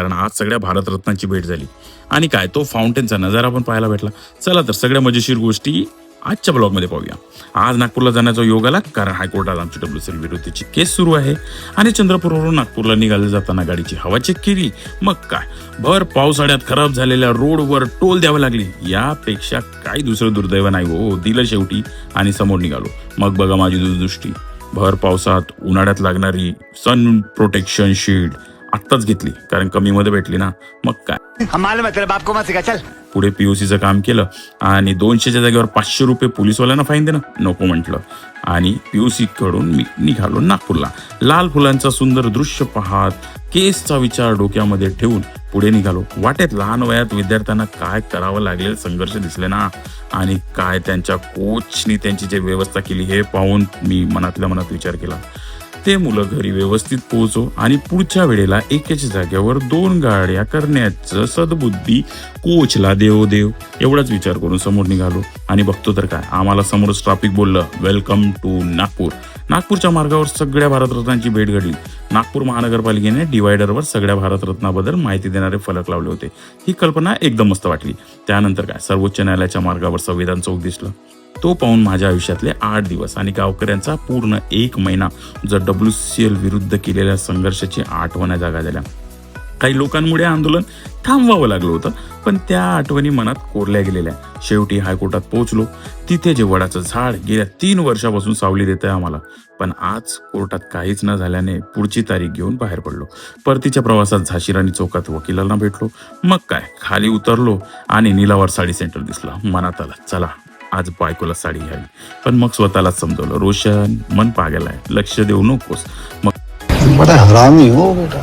कारण आज सगळ्या भारतरत्नांची भेट झाली आणि काय तो फाउंटेनचा नजारा पण पाहायला भेटला. चला तर सगळ्या मजेशीर गोष्टी आजच्या ब्लॉगमध्ये पाहूया. आज नागपूरला जाण्याचा योग आला कारण हायकोर्टात आमची WCL विरुद्धची केस सुरू आहे आणि चंद्रपूरवरून नागपूरला निघाले जाताना गाडीची हवा चेक केली. मग काय भर पावसाळ्यात खराब झालेल्या रोडवर टोल द्यावं लागली. यापेक्षा काही दुसरं दुर्दैव नाही हो. दिलं शेवटी आणि समोर निघालो. मग बघा माझी दूरदृष्टी. भर पावसात उन्हाळ्यात लागणारी सन प्रोटेक्शन शील्ड आत्ताच घेतली कारण कमी मध्ये भेटली ना. मग काय पुढे POCचं काम केलं आणि 200च्या जागेवर 500 रुपये पोलिसवाल्यांना फाईन देणं नको म्हटलं आणि POC कडून मी निघालो नागपूरला. लाल फुलांचा सुंदर दृश्य पाहत केसचा विचार डोक्यामध्ये ठेवून पुढे निघालो. वाटेत लहान वयात विद्यार्थ्यांना काय करावं लागलेलं संघर्ष दिसले ना आणि काय त्यांच्या कोचनी त्यांची जे व्यवस्था केली हे पाहून मी मनातल्या मनात विचार केला. ते मुलं घरी व्यवस्थित पोहोचो आणि पुढच्या वेळेला एकाच्या जागेवर 2 गाड्या करण्याचं सद्बुद्धी कोचला देव एवढाच विचार करून समोर निघालो आणि बघतो तर काय आम्हाला समोरच ट्रॅफिक बोललं वेलकम टू नागपूर. नागपूरच्या मार्गावर सगळ्या भारतरत्नांची भेट घडली. नागपूर महानगरपालिकेने डिवायडरवर सगळ्या भारतरत्नाबद्दल माहिती देणारे फलक लावले होते. ही कल्पना एकदम मस्त वाटली. त्यानंतर काय सर्वोच्च न्यायालयाच्या मार्गावर संविधान चौक दिसलं. तो पाहून माझ्या आयुष्यातले 8 दिवस आणि गावकऱ्यांचा पूर्ण 1 महिना जर WCL विरुद्ध केलेल्या संघर्षाची आठवण्या जागा झाल्या. काही लोकांमुळे आंदोलन थांबवावं लागलं होतं पण त्या आठवणी मनात कोरल्या गेलेल्या. शेवटी हायकोर्टात पोहोचलो. तिथे जे वडाचं झाड गेल्या 3 वर्षापासून सावली देत आहे आम्हाला. पण आज कोर्टात काहीच न झाल्याने पुढची तारीख घेऊन बाहेर पडलो. परतीच्या प्रवासात झाशीराणी चौकात वकिलांना भेटलो. मग काय खाली उतरलो आणि नीलावर साडी सेंटर दिसला. मनात आलं चला आज बायकोला साडी घ्यावी. पण मग स्वतःलाच समजवलं रोशन मन पागल आहे लक्ष देऊ नकोस. मग बड़ा हरामी हो बेटा.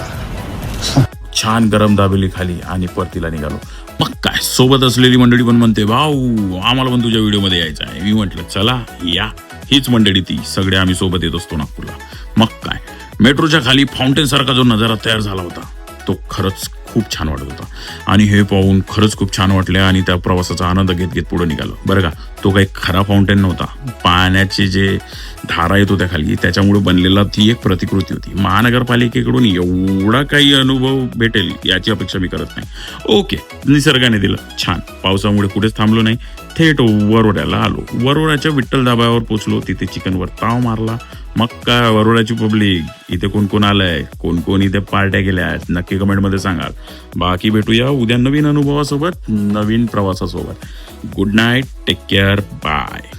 छान गरम दाबेली खाली आणि परतीला निघालो. मग काय सोबत असलेली मंडळी पण म्हणते भाऊ आम्हाला पण तुझ्या व्हिडिओमध्ये यायचं आहे. मी म्हटलं चला या. हीच मंडळी ती सगळे आम्ही सोबत येत असतो नागपूरला. मग काय मेट्रोच्या खाली फाउंटेन सारखा जो नजारा तयार झाला होता तो खरंच खूप छान वाटत होता आणि हे पाहून खरंच खूप छान वाटले आणि त्या प्रवासाचा आनंद घेत पुढे निघालो. बरं का तो काही खरा फाउंटेन नव्हता. पाण्याचे जे धारा येत होत्या खाली त्याच्यामुळे बनलेला ती एक प्रतिकृती होती. महानगरपालिकेकडून एवढा काही अनुभव भेटेल याची अपेक्षा मी करत नाही. ओके निसर्गाने दिलं छान. पावसामुळे कुठेच थांबलो नाही. थेट वरोड्याला आलो. वरोड्याच्या विठ्ठल धाब्यावर पोचलो. तिथे चिकनवर ताव मारला. मग काय वरोड्याची पब्लिक इथे कोण आलंय कोण इथे पार्ट्या केल्या नक्की कमेंटमध्ये सांगाल. बाकी भेटूया उद्या नवीन अनुभवासोबत नवीन प्रवासासोबत. Good night take care bye.